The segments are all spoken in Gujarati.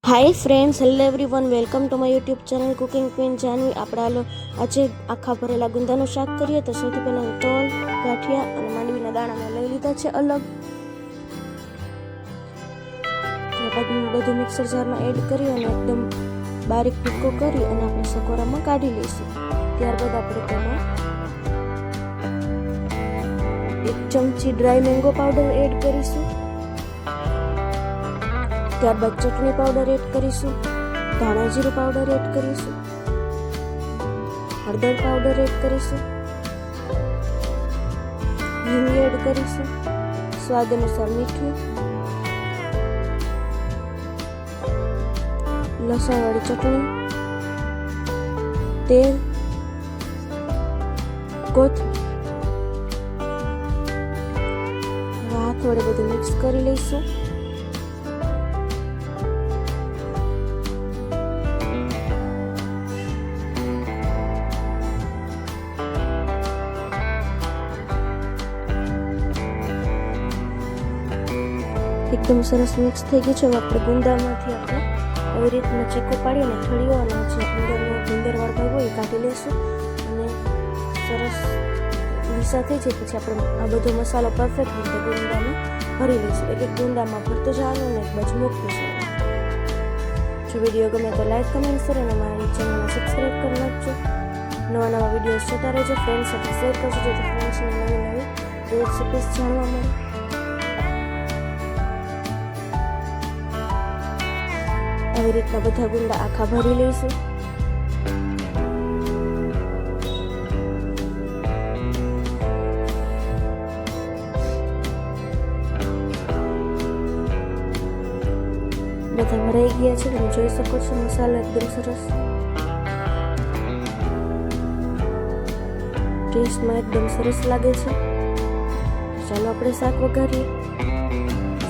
Hi friends, hello everyone, welcome to my YouTube channel cooking queen Janvi. આપણે આજે આખા ભરેલા ગુંદાનું શાક કરીએ. તો સૌથી પહેલાં તલ, ગાંઠિયા અને માંડવીના દાણા લઈ લીધા છે અલગ. ત્યારબાદ બધું મિક્સર જારમાં એડ કરી અને એકદમ બારીક ભૂકો કરી અને આપણે સકોરામાં કાઢી લઈશું. ત્યારબાદ આપણે તેમાં 1 ચમચી ડ્રાય મેંગો પાવડર એડ કરીશું. ત્યારબાદ ચટણી પાવડર એડ કરીશું, ધાણા જીરું પાવડર એડ કરીશું, હળદર પાવડર એડ કરીશું, હિંગ એડ કરીશું, સ્વાદ અનુસાર મીઠું, લસણવાળી ચટણી, તેલ, કોથમીર. હાથ વડે બધું મિક્સ કરી લઈશું. એકદમ સરસ મિક્સ થઈ ગયું છે. હવે આપણે ગુંદામાંથી આપણે આવી રીતના ચીકો પાડીને ઠળીઓ અને જે અંદરનો ગુંદરવાળો ભાગ હોય એ કાઢી લઈશું અને સરસ લીસા થઈ જાય પછી આપણે આ બધો મસાલો પરફેક્ટ રીતે ગુંદામાં ભરી લઈશું. એક ગુંદામાં ભરતો જવાનું અને એક બાજુ મૂકતું જવાનું. જો વિડીયો ગમે તો લાઈક, કમેન્ટ શેર અને મારી ચેનલને સબસ્ક્રાઈબ કરી નાખજો. નવા વિડીયોઝ જોતા રહેજો. ફ્રેન્ડ્સ સાથે શેર કરજો જેથી ફ્રેન્ડ્સને નવી રેસિપીસ જાણવા મળે. આવી રીતના બધા ગુંદા આખા ભરી લઈશું. બધા ભરાઈ ગયા છે. તમે જોઈ શકો છો મસાલો એકદમ સરસ ટેસ્ટમાં એકદમ સરસ લાગે છે. ચાલો આપણે શાક વઘારીએ.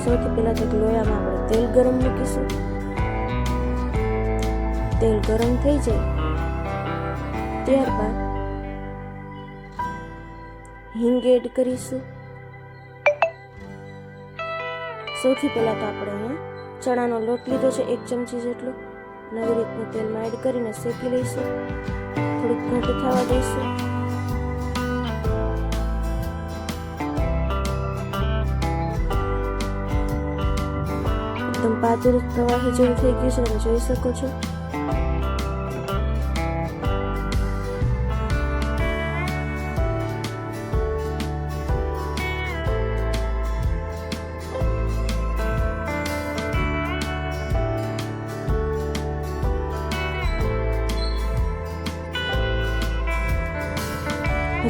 સૌથી પહેલા તો લોયામાં આપણે તેલ ગરમ મૂકીશું. તેલ ગરમ થઈ જાય ત્યારબાદ હિંગ એડ કરીશું. સૌથી પહેલા તો આપણે અહીંયા ચણાનો લોટ લીધો છે 1 ચમચી જેટલો. નવી રીતના તેલમાં એડ કરીને શેકી લઈશું. થોડુંક ઘટ થવા દઈશું. એકદમ પાતળું પ્રવાહી જેવું થઈ ગયું છે, તમે જોઈ શકો છો.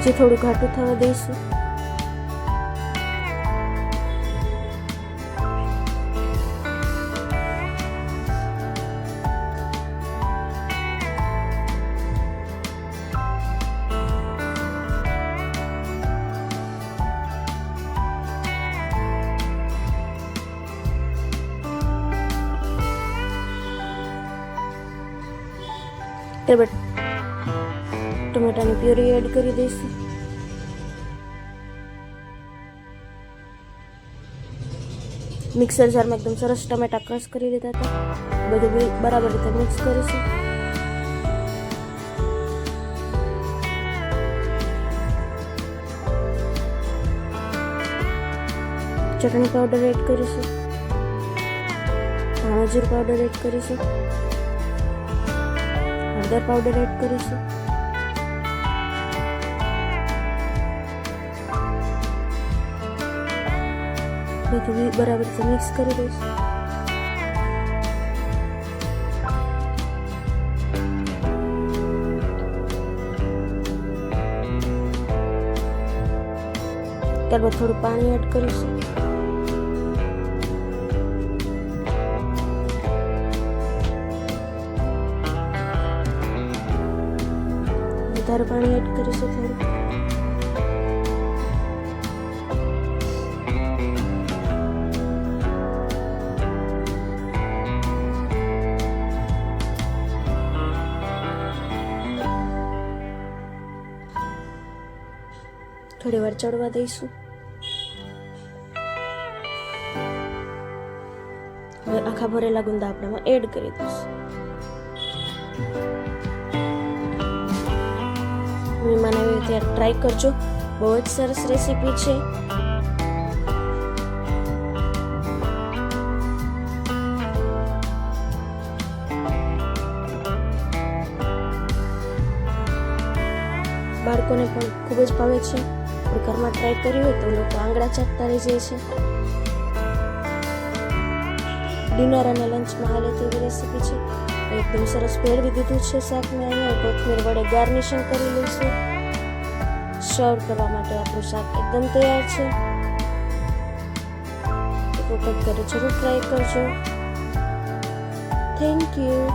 હજી થોડું ઘાટું થવા દઈશું. ત્યારબાદ ટમેટાની પ્યુરી એડ કરી દઈશું. મિક્સર જારમાં એકદમ સરસ ટમેટા ક્રશ કરી લીધા હતા. બધું બરાબર રીતે મિક્સ કરીશું. ચટણી પાવડર એડ કરીશું, ધાણા જીરું પાવડર એડ કરીશું, હળદર પાવડર એડ કરીશું, બધું બરાબર રીતે મિક્સ કરી દઈશું. ત્યારબાદ થોડું પાણી એડ કરીશું. વધારે પાણી એડ કરીશું થોડું. થોડી વાર ચડવા દઈશું. હવે આખા ભરેલા ગુંદા આપણામાં એડ કરી દઈશું. મહેમાન આવે ત્યારે ટ્રાય કરજો, બહુ જ સરસ રેસીપી છે. બાળકોને પણ ખૂબ જ ભાવે છે. ઘરમાં ટ્રાય કર્યું હોય તો લોકો આંગળા ચાટતા રહી જાય છે. ડિનર અને લંચમાં હાલે તેવી રેસીપી છે. એકદમ સરસ ભેળવી દીધું છે શાકને. અહીંયા કોથમીર વડે ગાર્નિશિંગ કરી લઈશું. સર્વ કરવા માટે આપણું શાક એકદમ તૈયાર છે. એક વખત ઘરે જરૂર ટ્રાય કરજો. Thank you.